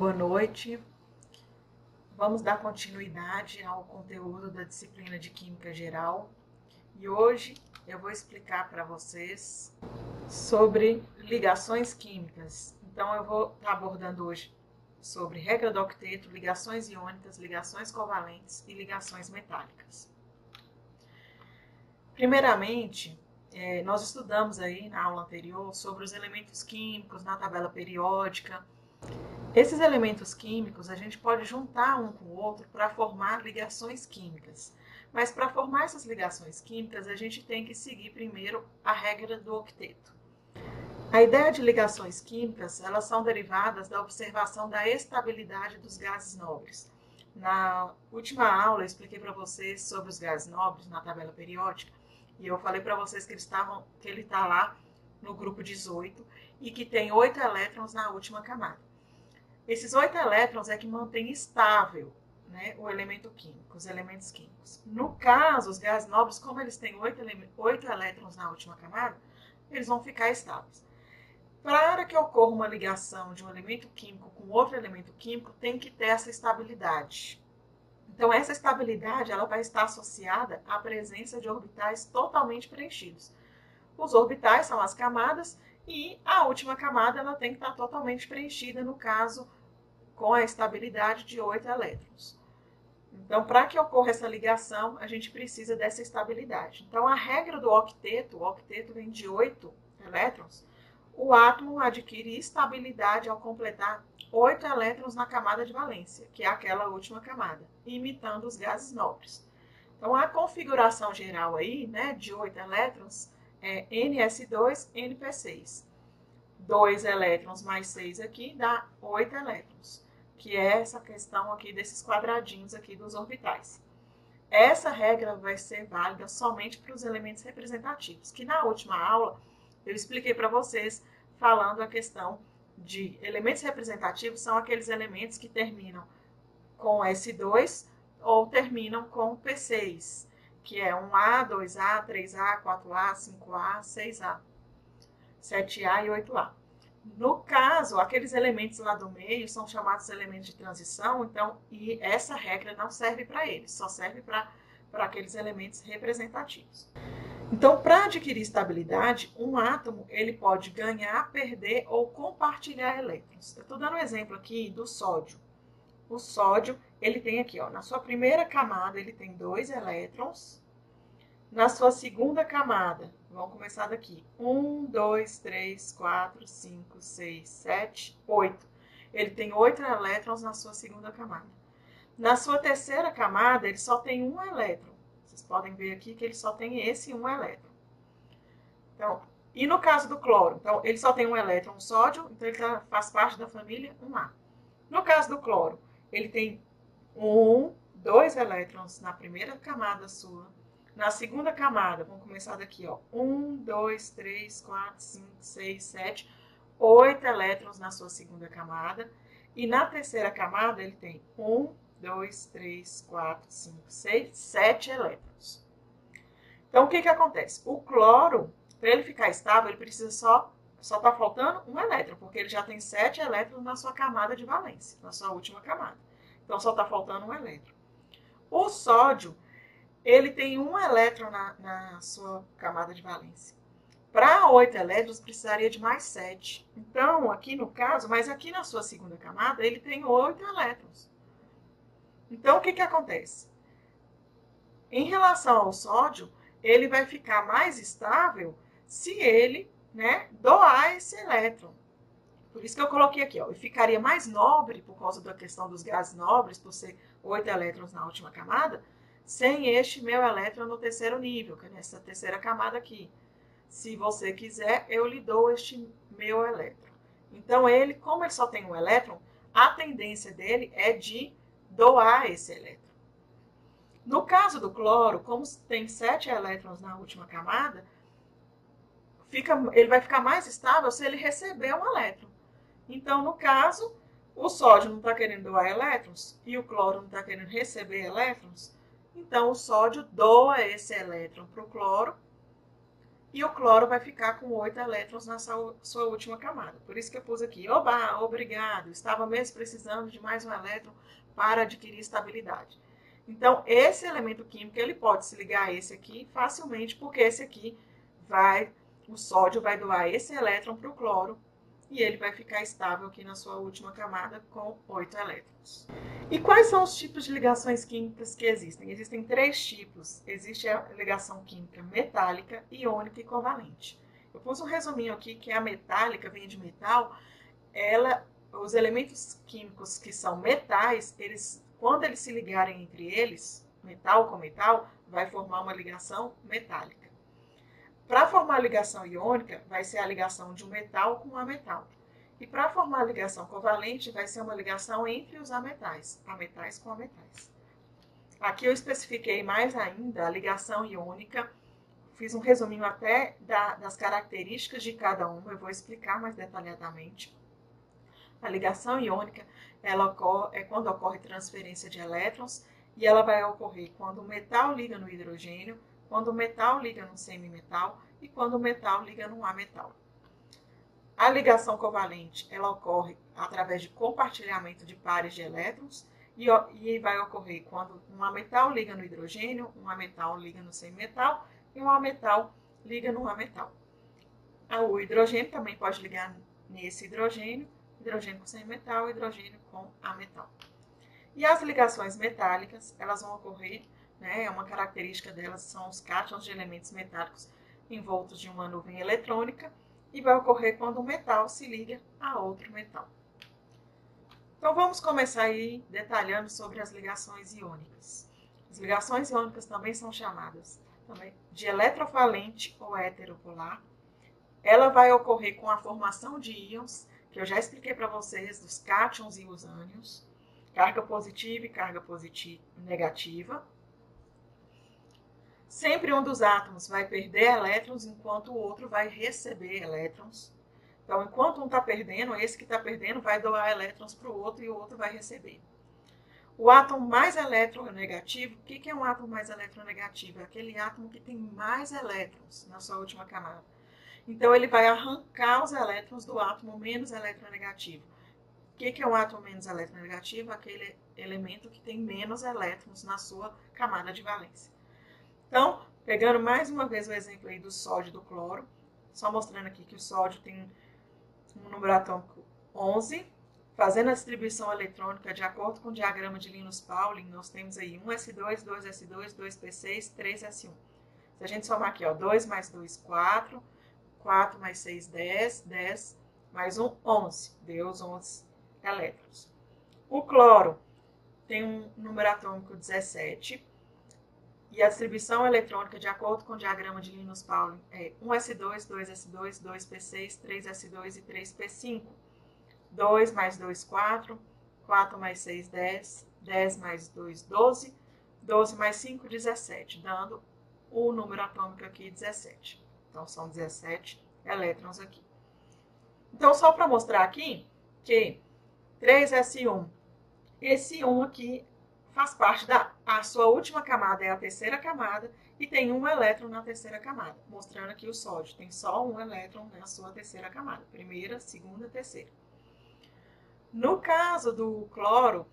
Boa noite. Vamos dar continuidade ao conteúdo da disciplina de Química Geral e hoje eu vou explicar para vocês sobre ligações químicas. Então eu vou estar abordando hoje sobre regra do octeto, ligações iônicas, ligações covalentes e ligações metálicas. Primeiramente, nós estudamos aí na aula anterior sobre os elementos químicos na tabela periódica. Esses elementos químicos a gente pode juntar um com o outro para formar ligações químicas. Mas para formar essas ligações químicas, a gente tem que seguir primeiro a regra do octeto. A ideia de ligações químicas, elas são derivadas da observação da estabilidade dos gases nobres. Na última aula eu expliquei para vocês sobre os gases nobres na tabela periódica e eu falei para vocês que ele está lá no grupo 18 e que tem 8 elétrons na última camada. Esses 8 elétrons é que mantém estável, né, o elemento químico, os elementos químicos. No caso, os gases nobres, como eles têm 8 elétrons na última camada, eles vão ficar estáveis. Para que ocorra uma ligação de um elemento químico com outro elemento químico, tem que ter essa estabilidade. Então, essa estabilidade ela vai estar associada à presença de orbitais totalmente preenchidos. Os orbitais são as camadas e a última camada ela tem que estar totalmente preenchida, no caso, com a estabilidade de 8 elétrons. Então, para que ocorra essa ligação, a gente precisa dessa estabilidade. Então, a regra do octeto, o octeto vem de 8 elétrons, o átomo adquire estabilidade ao completar 8 elétrons na camada de valência, que é aquela última camada, imitando os gases nobres. Então, a configuração geral aí, né, de 8 elétrons, é NS2, NP6. 2 elétrons mais 6 aqui dá 8 elétrons, que é essa questão aqui desses quadradinhos aqui dos orbitais. Essa regra vai ser válida somente para os elementos representativos, que na última aula eu expliquei para vocês falando a questão de elementos representativos são aqueles elementos que terminam com S2 ou terminam com P6, que é 1A, 2A, 3A, 4A, 5A, 6A, 7A e 8A. No caso, aqueles elementos lá do meio são chamados elementos de transição, então, e essa regra não serve para eles, só serve para aqueles elementos representativos. Então, para adquirir estabilidade, um átomo ele pode ganhar, perder ou compartilhar elétrons. Eu estou dando um exemplo aqui do sódio. O sódio, ele tem aqui, ó, na sua primeira camada, ele tem 2 elétrons. Na sua segunda camada, vamos começar daqui, 1, 2, 3, 4, 5, 6, 7, 8. Ele tem 8 elétrons na sua segunda camada. Na sua terceira camada, ele só tem 1 elétron. Vocês podem ver aqui que ele só tem esse 1 elétron. Então, e no caso do cloro? Então, ele só tem 1 elétron, sódio, então ele faz parte da família 1A. No caso do cloro, ele tem 2 elétrons na primeira camada sua. Na segunda camada, vamos começar daqui, ó. 1, 2, 3, 4, 5, 6, 7, 8 elétrons na sua segunda camada. E na terceira camada, ele tem 1, 2, 3, 4, 5, 6, 7 elétrons. Então, o que acontece? O cloro, para ele ficar estável, ele precisa só está faltando 1 elétron, porque ele já tem 7 elétrons na sua camada de valência, na sua última camada. Então, só está faltando 1 elétron. O sódio, ele tem 1 elétron na sua camada de valência. Para 8 elétrons, precisaria de mais 7. Então, aqui no caso, mas aqui na sua segunda camada, ele tem 8 elétrons. Então, o que acontece? Em relação ao sódio, ele vai ficar mais estável se ele, né, doar esse elétron. Por isso que eu coloquei aqui, ó, e ficaria mais nobre, por causa da questão dos gases nobres, por ser 8 elétrons na última camada, sem este meu elétron no terceiro nível, que é nessa terceira camada aqui. Se você quiser, eu lhe dou este meu elétron. Então, ele, como ele só tem 1 elétron, a tendência dele é de doar esse elétron. No caso do cloro, como tem 7 elétrons na última camada, ele vai ficar mais estável se ele receber 1 elétron. Então, no caso, o sódio não está querendo doar elétrons e o cloro não está querendo receber elétrons, então o sódio doa esse elétron para o cloro e o cloro vai ficar com 8 elétrons na sua última camada. Por isso que eu pus aqui, oba, obrigado, estava mesmo precisando de mais um elétron para adquirir estabilidade. Então, esse elemento químico, ele pode se ligar a esse aqui facilmente, porque esse aqui o sódio vai doar esse elétron para o cloro, e ele vai ficar estável aqui na sua última camada com 8 elétrons. E quais são os tipos de ligações químicas que existem? Existem 3 tipos. Existe a ligação química metálica, iônica e covalente. Eu pus um resuminho aqui que a metálica vem de metal. Os elementos químicos que são metais, quando eles se ligarem entre eles, metal com metal, vai formar uma ligação metálica. Para formar a ligação iônica, vai ser a ligação de um metal com um ametal. E para formar a ligação covalente, vai ser uma ligação entre os ametais com ametais. Aqui eu especifiquei mais ainda a ligação iônica, fiz um resuminho até das características de cada uma, eu vou explicar mais detalhadamente. A ligação iônica é quando ocorre transferência de elétrons, e ela vai ocorrer quando o metal liga no hidrogênio, quando o metal liga no semimetal e quando o metal liga no ametal. A ligação covalente, ela ocorre através de compartilhamento de pares de elétrons e vai ocorrer quando um ametal liga no hidrogênio, um ametal liga no semimetal e um ametal liga no ametal. O hidrogênio também pode ligar nesse hidrogênio com semimetal, hidrogênio com ametal. E as ligações metálicas, elas vão ocorrer, uma característica delas são os cátions de elementos metálicos envoltos de uma nuvem eletrônica, e vai ocorrer quando um metal se liga a outro metal. Então vamos começar aí detalhando sobre as ligações iônicas. As ligações iônicas também são chamadas de eletrovalente ou heteropolar. Ela vai ocorrer com a formação de íons, que eu já expliquei para vocês, dos cátions e os ânions, carga positiva e carga negativa. Sempre um dos átomos vai perder elétrons, enquanto o outro vai receber elétrons. Então, enquanto um está perdendo, esse que está perdendo vai doar elétrons para o outro e o outro vai receber. O átomo mais eletronegativo, o que é um átomo mais eletronegativo? É aquele átomo que tem mais elétrons na sua última camada. Então, ele vai arrancar os elétrons do átomo menos eletronegativo. O que é um átomo menos eletronegativo? Aquele elemento que tem menos elétrons na sua camada de valência. Então, pegando mais uma vez o exemplo aí do sódio e do cloro, só mostrando aqui que o sódio tem um número atômico 11, fazendo a distribuição eletrônica de acordo com o diagrama de Linus-Pauling, nós temos aí 1s2, 2s2, 2p6, 3s1. Se a gente somar aqui, 2 mais 2, 4, 4 mais 6, 10, 10 mais 1, 11, deu os 11 elétrons. O cloro tem um número atômico 17, e a distribuição eletrônica, de acordo com o diagrama de Linus-Pauling, é 1s2, 2s2, 2p6, 3s2 e 3p5. 2 mais 2, 4. 4 mais 6, 10. 10 mais 2, 12. 12 mais 5, 17, dando o número atômico aqui, 17. Então, são 17 elétrons aqui. Então, só para mostrar aqui que 3s1, esse 1 aqui faz parte a sua última camada, é a terceira camada, e tem um elétron na terceira camada, mostrando aqui o sódio, tem só um elétron na sua terceira camada, primeira, segunda, terceira. No caso do cloro,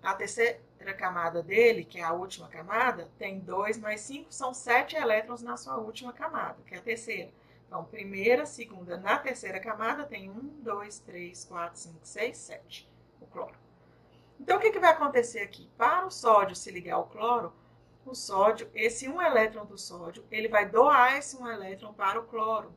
a terceira camada dele, que é a última camada, tem 2 mais 5, são 7 elétrons na sua última camada, que é a terceira. Então, primeira, segunda, na terceira camada tem 1, 2, 3, 4, 5, 6, 7, o cloro. Então, o que vai acontecer aqui? Para o sódio se ligar ao cloro, o sódio, esse 1 elétron do sódio, ele vai doar esse 1 elétron para o cloro.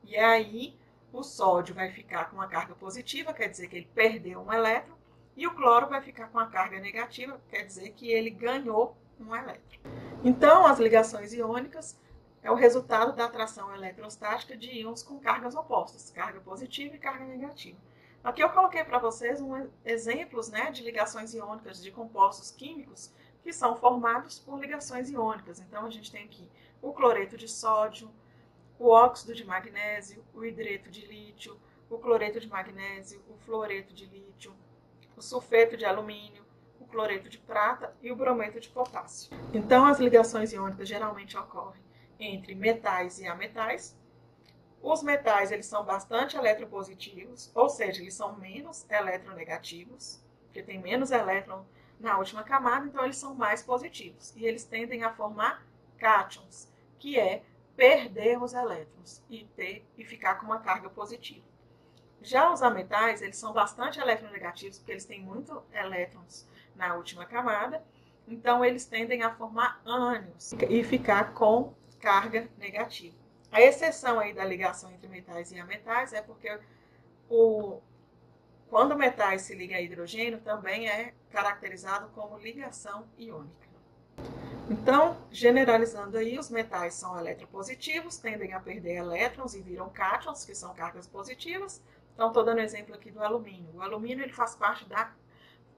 E aí, o sódio vai ficar com uma carga positiva, quer dizer que ele perdeu um elétron, e o cloro vai ficar com a carga negativa, quer dizer que ele ganhou um elétron. Então, as ligações iônicas é o resultado da atração eletrostática de íons com cargas opostas, carga positiva e carga negativa. Aqui eu coloquei para vocês exemplos de ligações iônicas de compostos químicos que são formados por ligações iônicas. Então, a gente tem aqui o cloreto de sódio, o óxido de magnésio, o hidreto de lítio, o cloreto de magnésio, o fluoreto de lítio, o sulfeto de alumínio, o cloreto de prata e o brometo de potássio. Então, as ligações iônicas geralmente ocorrem entre metais e ametais. Os metais, eles são bastante eletropositivos, ou seja, eles são menos eletronegativos, porque tem menos elétron na última camada, então eles são mais positivos. E eles tendem a formar cátions, que é perder os elétrons e ficar com uma carga positiva. Já os ametais, eles são bastante eletronegativos, porque eles têm muitos elétrons na última camada, então eles tendem a formar ânions e ficar com carga negativa. A exceção aí da ligação entre metais e ametais é porque quando metais se ligam a hidrogênio, também é caracterizado como ligação iônica. Então, generalizando aí, os metais são eletropositivos, tendem a perder elétrons e viram cátions, que são cargas positivas. Então, estou dando exemplo aqui do alumínio. O alumínio ele faz parte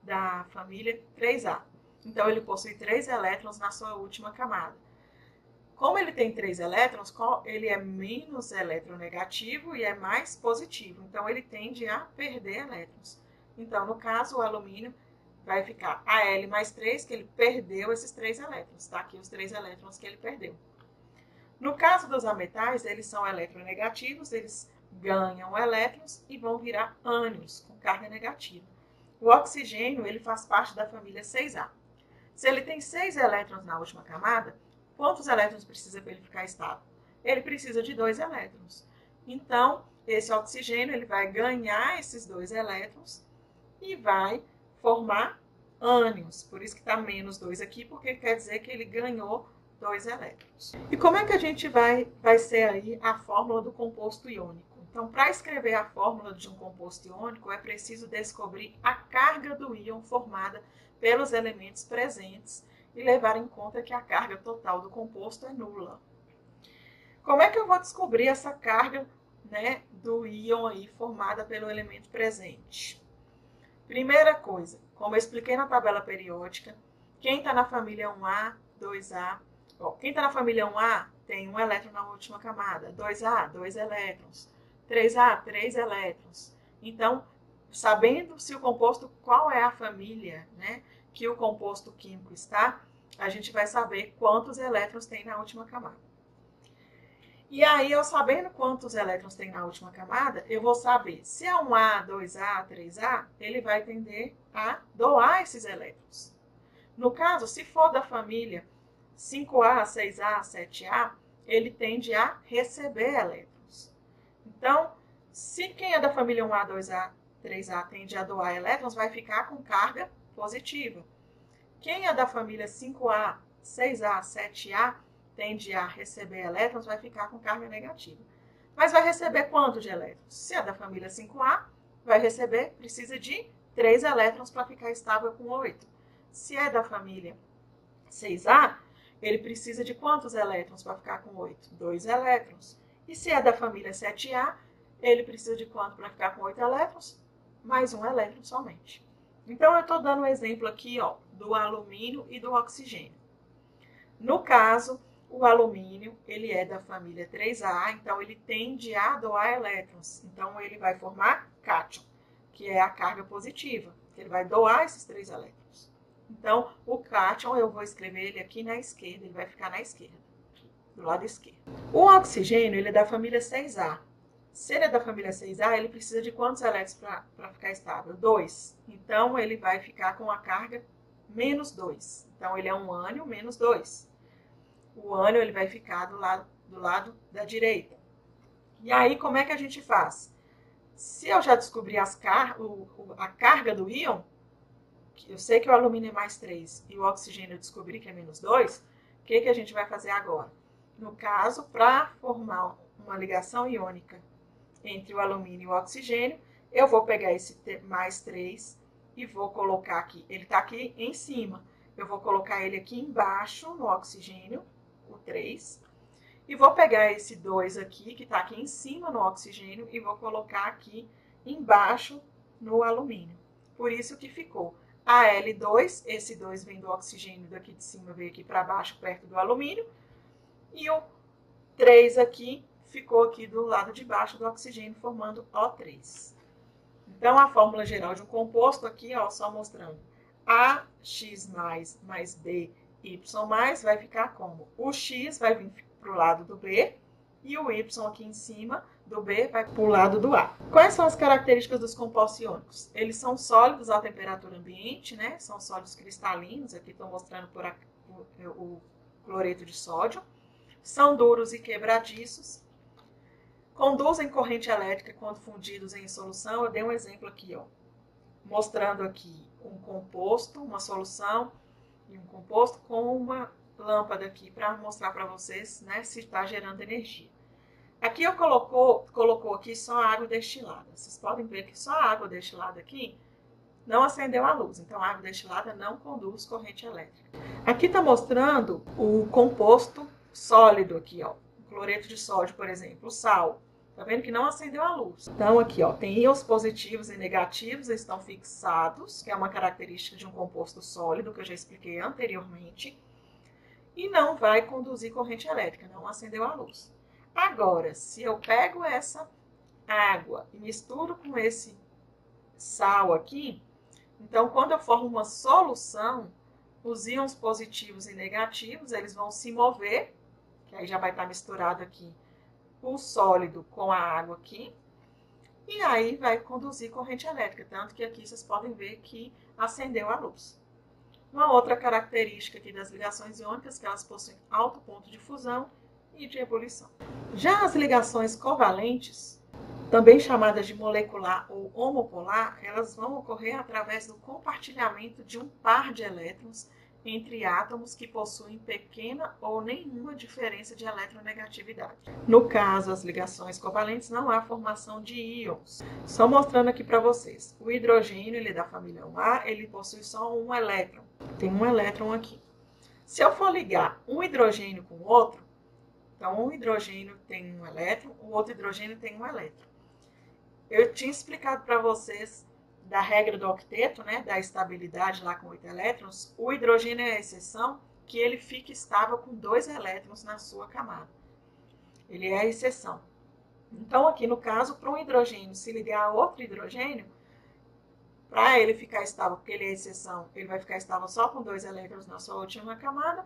da família 3A. Então, ele possui 3 elétrons na sua última camada. Como ele tem 3 elétrons, ele é menos eletronegativo e é mais positivo. Então, ele tende a perder elétrons. Então, no caso, o alumínio vai ficar Al mais 3, que ele perdeu esses 3 elétrons. Está aqui os 3 elétrons que ele perdeu. No caso dos ametais, eles são eletronegativos, eles ganham elétrons e vão virar ânions, com carga negativa. O oxigênio, ele faz parte da família 6A. Se ele tem 6 elétrons na última camada, quantos elétrons precisa para ele ficar estável? Ele precisa de 2 elétrons. Então, esse oxigênio ele vai ganhar esses 2 elétrons e vai formar ânions. Por isso que está menos 2 aqui, porque quer dizer que ele ganhou 2 elétrons. E como é que a gente vai ser aí a fórmula do composto iônico? Então, para escrever a fórmula de um composto iônico, é preciso descobrir a carga do íon formada pelos elementos presentes e levar em conta que a carga total do composto é nula. Como é que eu vou descobrir essa carga, do íon aí formada pelo elemento presente? Primeira coisa, como eu expliquei na tabela periódica, quem está na família 1A, 2A, quem está na família 1A tem 1 elétron na última camada, 2A, 2 elétrons, 3A, 3 elétrons. Então, sabendo se o composto, qual é a família, que o composto químico está, a gente vai saber quantos elétrons tem na última camada. E aí, eu sabendo quantos elétrons tem na última camada, eu vou saber se é 1A, 2A, 3A, ele vai tender a doar esses elétrons. No caso, se for da família 5A, 6A, 7A, ele tende a receber elétrons. Então, se quem é da família 1A, 2A, 3A tende a doar elétrons, vai ficar com carga positiva. Quem é da família 5A, 6A, 7A, tende a receber elétrons, vai ficar com carga negativa. Mas vai receber quanto de elétrons? Se é da família 5A, vai receber, precisa de 3 elétrons para ficar estável com 8. Se é da família 6A, ele precisa de quantos elétrons para ficar com 8? 2 elétrons. E se é da família 7A, ele precisa de quanto para ficar com 8 elétrons? Mais 1 elétron somente. Então, eu estou dando um exemplo aqui do alumínio e do oxigênio. No caso, o alumínio, ele é da família 3A, então ele tende a doar elétrons. Então, ele vai formar cátion, que é a carga positiva, que ele vai doar esses 3 elétrons. Então, o cátion, eu vou escrever ele aqui na esquerda, ele vai ficar na esquerda, do lado esquerdo. O oxigênio, ele é da família 6A. Se ele é da família 6A, ele precisa de quantos elétrons para ficar estável? 2. Então, ele vai ficar com a carga menos 2. Então, ele é um ânion menos 2. O ânion ele vai ficar do lado da direita. E aí, como é que a gente faz? Se eu já descobri a carga do íon, eu sei que o alumínio é mais 3 e o oxigênio eu descobri que é menos 2, o que a gente vai fazer agora? No caso, para formar uma ligação iônica entre o alumínio e o oxigênio, eu vou pegar esse mais 3 e vou colocar aqui. Ele está aqui em cima. Eu vou colocar ele aqui embaixo no oxigênio, o 3. E vou pegar esse 2 aqui, que está aqui em cima no oxigênio, e vou colocar aqui embaixo no alumínio. Por isso que ficou Al2, esse 2 vem do oxigênio daqui de cima, veio aqui para baixo, perto do alumínio. E o 3 aqui ficou aqui do lado de baixo do oxigênio, formando O3. Então, a fórmula geral de um composto aqui, só mostrando AX mais B, Y mais, vai ficar como? O X vai vir para o lado do B e o Y aqui em cima do B vai para o lado do A. Quais são as características dos compostos iônicos? Eles são sólidos à temperatura ambiente, né? São sólidos cristalinos, aqui estou mostrando por aqui, o cloreto de sódio. São duros e quebradiços. Conduzem corrente elétrica quando fundidos em solução. Eu dei um exemplo aqui, ó, mostrando aqui um composto, uma solução e um composto com uma lâmpada aqui para mostrar para vocês, né, se está gerando energia. Aqui eu colocou aqui só água destilada. Vocês podem ver que só a água destilada aqui não acendeu a luz. Então a água destilada não conduz corrente elétrica. Aqui está mostrando o composto sólido aqui, ó, cloreto de sódio, por exemplo, o sal. Tá vendo que não acendeu a luz. Então aqui, ó, tem íons positivos e negativos, eles estão fixados, que é uma característica de um composto sólido, que eu já expliquei anteriormente, e não vai conduzir corrente elétrica, não acendeu a luz. Agora, se eu pego essa água e misturo com esse sal aqui, então quando eu formo uma solução, os íons positivos e negativos, eles vão se mover, que aí já vai estar misturado aqui o sólido com a água aqui, e aí vai conduzir corrente elétrica, tanto que aqui vocês podem ver que acendeu a luz. Uma outra característica aqui das ligações iônicas é que elas possuem alto ponto de fusão e de ebulição. Já as ligações covalentes, também chamadas de molecular ou homopolar, elas vão ocorrer através do compartilhamento de um par de elétrons entre átomos que possuem pequena ou nenhuma diferença de eletronegatividade. No caso, as ligações covalentes não há formação de íons. Só mostrando aqui para vocês. O hidrogênio, ele é da família 1A, ele possui só um elétron. Tem um elétron aqui. Se eu for ligar um hidrogênio com o outro, então um hidrogênio tem um elétron, o outro hidrogênio tem um elétron. Eu tinha explicado para vocês da regra do octeto, né, da estabilidade lá com 8 elétrons. O hidrogênio é a exceção, que ele fica estável com 2 elétrons na sua camada. Ele é a exceção. Então, aqui no caso, para um hidrogênio se ligar a outro hidrogênio, para ele ficar estável, porque ele é a exceção, ele vai ficar estável só com 2 elétrons na sua última camada,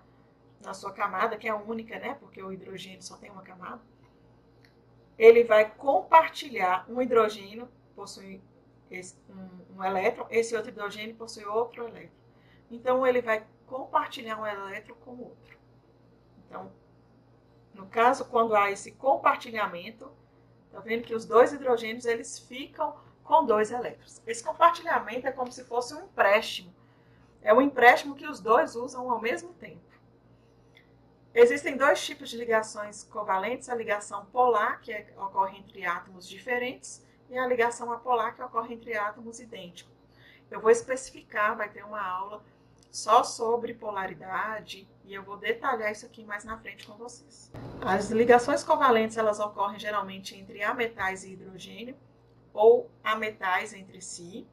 na sua camada, que é a única, né, porque o hidrogênio só tem uma camada. Ele vai compartilhar um hidrogênio, possui um elétron, esse outro hidrogênio possui outro elétron. Então, ele vai compartilhar um elétron com o outro. Então, no caso, quando há esse compartilhamento, tá vendo que os dois hidrogênios, eles ficam com 2 elétrons. Esse compartilhamento é como se fosse um empréstimo. É um empréstimo que os dois usam ao mesmo tempo. Existem 2 tipos de ligações covalentes, a ligação polar, que ocorre entre átomos diferentes, e a ligação apolar, que ocorre entre átomos idênticos. Eu vou especificar, vai ter uma aula só sobre polaridade, e eu vou detalhar isso aqui mais na frente com vocês. As ligações covalentes, elas ocorrem geralmente entre ametais e hidrogênio, ou ametais entre si,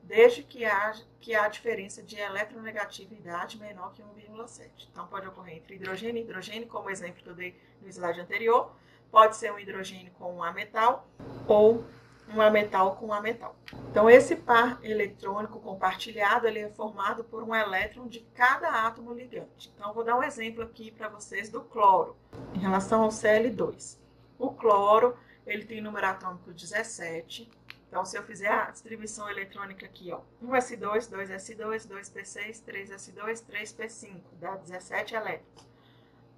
desde que há diferença de eletronegatividade menor que 1,7. Então, pode ocorrer entre hidrogênio e hidrogênio, como o exemplo que eu dei no slide anterior. Pode ser um hidrogênio com um ametal ou um ametal com um ametal. Então, esse par eletrônico compartilhado, ele é formado por um elétron de cada átomo ligante. Então, eu vou dar um exemplo aqui para vocês do cloro, em relação ao Cl2. O cloro, ele tem número atômico 17. Então, se eu fizer a distribuição eletrônica aqui, ó, 1s2, 2s2, 2p6, 3s2, 3p5, dá 17 elétrons.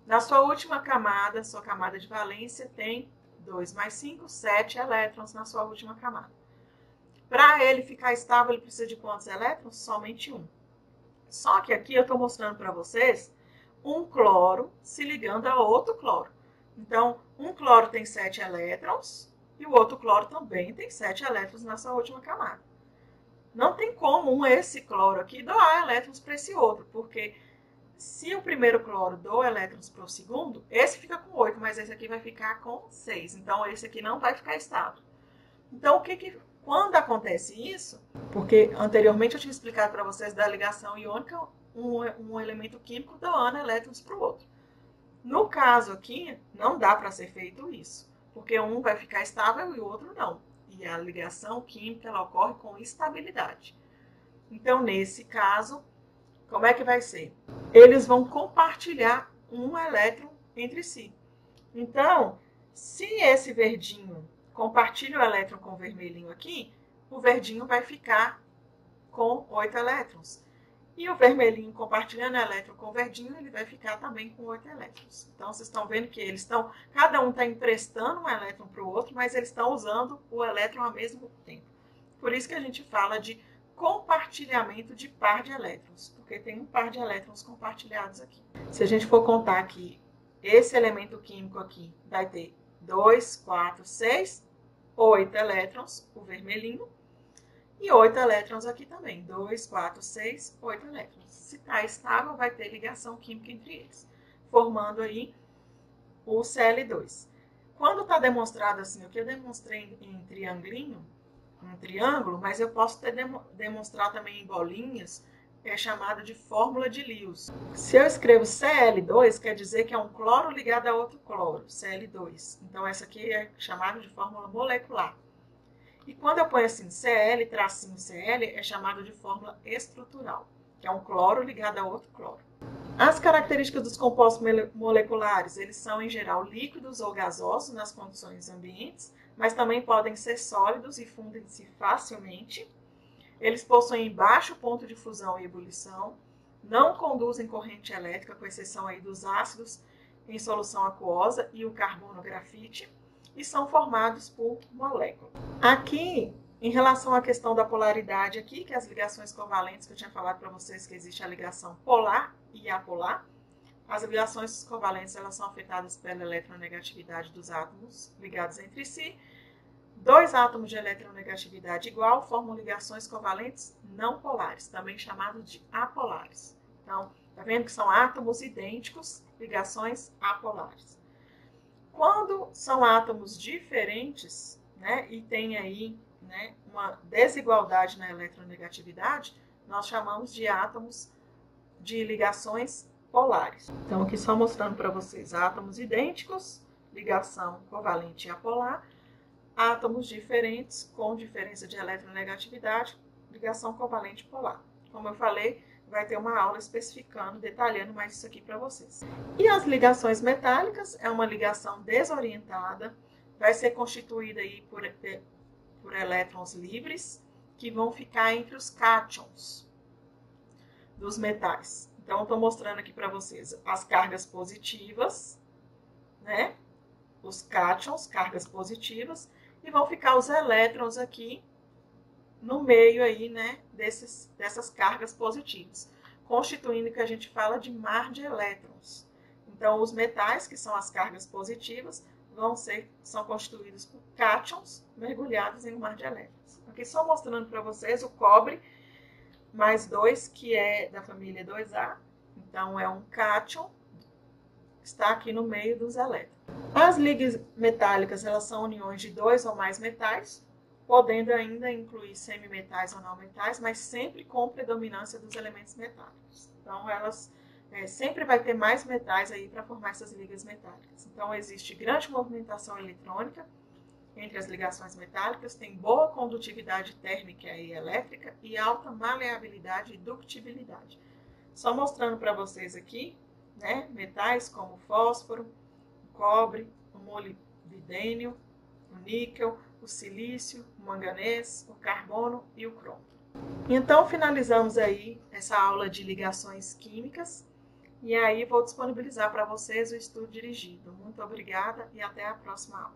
Na sua última camada, sua camada de valência, tem 2 mais 5, 7 elétrons na sua última camada. Para ele ficar estável, ele precisa de quantos elétrons? Somente 1. Só que aqui eu estou mostrando para vocês um cloro se ligando a outro cloro. Então, um cloro tem 7 elétrons, e o outro cloro também tem 7 elétrons na sua última camada. Não tem como esse cloro aqui doar elétrons para esse outro, porque se o primeiro cloro doa elétrons para o segundo, esse fica com 8, mas esse aqui vai ficar com 6. Então, esse aqui não vai ficar estável. Então, quando acontece isso, porque anteriormente eu tinha explicado para vocês da ligação iônica, um elemento químico doando elétrons para o outro. No caso aqui, não dá para ser feito isso, porque um vai ficar estável e o outro não. E a ligação química, ela ocorre com estabilidade. Então, nesse caso, como é que vai ser? Eles vão compartilhar um elétron entre si. Então, se esse verdinho compartilha o elétron com o vermelhinho aqui, o verdinho vai ficar com 8 elétrons. E o vermelhinho compartilhando o elétron com o verdinho, ele vai ficar também com 8 elétrons. Então, vocês estão vendo que eles estão, cada um está emprestando um elétron para o outro, mas eles estão usando o elétron ao mesmo tempo. Por isso que a gente fala de compartilhamento de par de elétrons, porque tem um par de elétrons compartilhados aqui. Se a gente for contar aqui, esse elemento químico aqui vai ter 2, 4, 6, 8 elétrons, o vermelhinho, e 8 elétrons aqui também. 2, 4, 6, 8 elétrons. Se está estável, vai ter ligação química entre eles, formando aí o Cl2. Quando está demonstrado assim, o que eu demonstrei em triangulinho, um triângulo, mas eu posso demonstrar também em bolinhas, é chamado de fórmula de Lewis. Se eu escrevo Cl2, quer dizer que é um cloro ligado a outro cloro, Cl2. Então, essa aqui é chamada de fórmula molecular. E quando eu ponho assim Cl, tracinho Cl, é chamado de fórmula estrutural, que é um cloro ligado a outro cloro. As características dos compostos moleculares, eles são em geral líquidos ou gasosos nas condições ambientes, mas também podem ser sólidos e fundem-se facilmente. Eles possuem baixo ponto de fusão e ebulição, não conduzem corrente elétrica, com exceção aí dos ácidos em solução aquosa e o carbono grafite, e são formados por moléculas. Aqui, em relação à questão da polaridade aqui, que é as ligações covalentes, que eu tinha falado para vocês que existe a ligação polar e apolar, as ligações covalentes elas são afetadas pela eletronegatividade dos átomos ligados entre si. Dois átomos de eletronegatividade igual formam ligações covalentes não polares, também chamadas de apolares. Então, tá vendo que são átomos idênticos, ligações apolares. Quando são átomos diferentes, né, e tem aí, né, uma desigualdade na eletronegatividade, nós chamamos de átomos de ligações polares. Então, aqui só mostrando para vocês, átomos idênticos, ligação covalente apolar, átomos diferentes com diferença de eletronegatividade, ligação covalente polar. Como eu falei, vai ter uma aula especificando, detalhando mais isso aqui para vocês. E as ligações metálicas é uma ligação desorientada, vai ser constituída aí por elétrons livres, que vão ficar entre os cátions dos metais. Então, estou mostrando aqui para vocês as cargas positivas, né? Os cátions, cargas positivas, e vão ficar os elétrons aqui no meio aí, né, dessas cargas positivas, constituindo o que a gente fala de mar de elétrons. Então, os metais, que são as cargas positivas, são constituídos por cátions mergulhados em um mar de elétrons. Aqui só mostrando para vocês o cobre mais 2, que é da família 2A. Então, é um cátion, está aqui no meio dos elétrons. As ligas metálicas, elas são uniões de dois ou mais metais, podendo ainda incluir semimetais ou não metais, mas sempre com predominância dos elementos metálicos. Então, elas sempre vai ter mais metais aí para formar essas ligas metálicas. Então, existe grande movimentação eletrônica entre as ligações metálicas, tem boa condutividade térmica e elétrica e alta maleabilidade e ductibilidade. Só mostrando para vocês aqui, né, metais como o fósforo, o cobre, o molibdênio, o níquel, o silício, o manganês, o carbono e o cromo. Então, finalizamos aí essa aula de ligações químicas e aí vou disponibilizar para vocês o estudo dirigido. Muito obrigada e até a próxima aula.